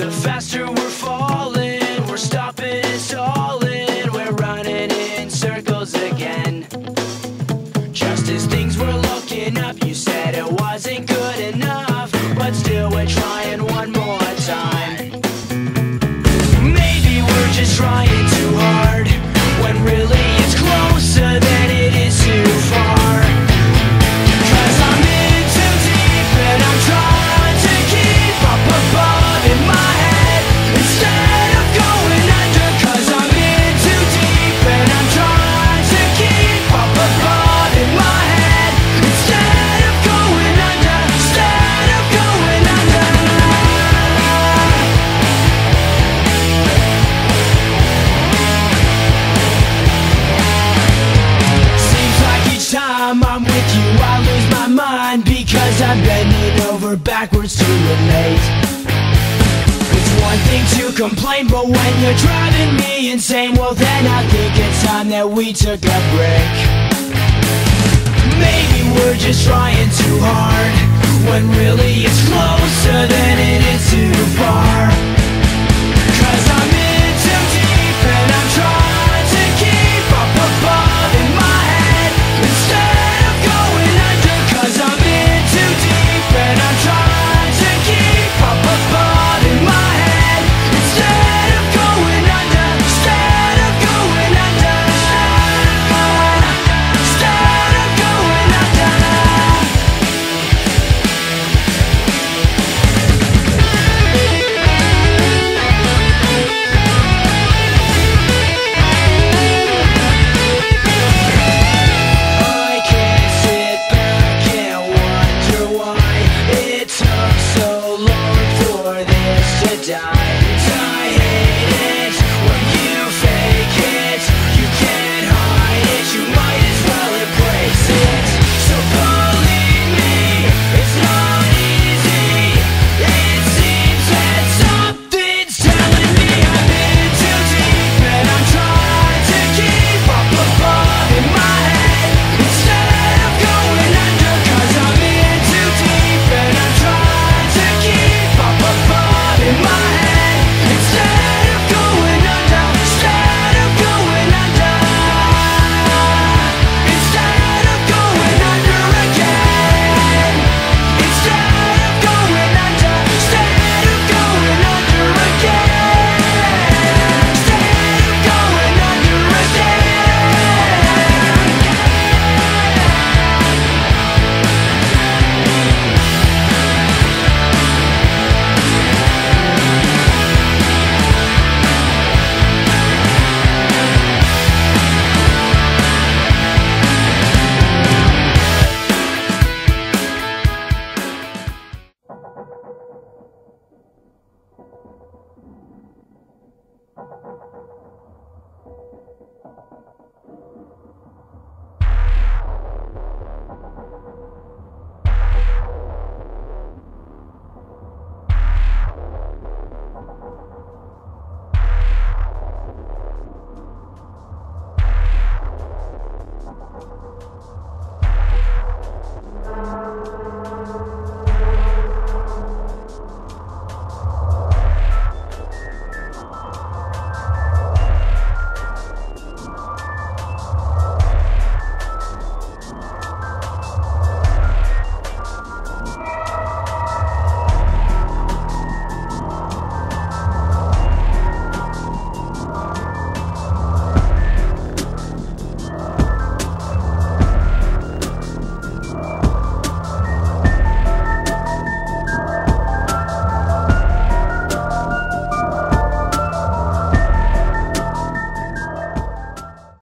The faster we're falling, we're stopping and stalling, we're running in circles again. Just as things were looking up, you said it wasn't good enough, but still we're trying one more time. Maybe we're just trying too hard, when really it's closer than it is too far. 'Cause I'm in too deep and I'm trying to keep up above in my head instead of going under. 'Cause I'm in too deep and I'm trying to keep up above in my head instead of going under, instead of going under. Seems like each time I'm with you I lose my mind, because I'm bending over backwards to relate. It's one thing to complain, but when you're driving me insane, well then I think it's time that we took a break. Maybe we're just trying too hard, when really it's closer than it is too far. 'Cause I'm in too deep and I'm trying to keep up above in my head instead of going under. 'Cause I'm in too deep and I'm trying to keep up above in my head instead of going under, instead of going under, instead of going under. I can't sit back and wonder why it took so long for this to die. I hate it when you fake it, you can't hide it, you might as well embrace it. So believe me, it's not easy. It seems that something's telling me I'm in too deep and I'm trying to keep up above in my head instead of going under. 'Cause I'm in too deep and I'm trying to keep up above in my head instead of going under, instead of going under, instead of going under again, instead of going under, instead of going under again, instead of going under again.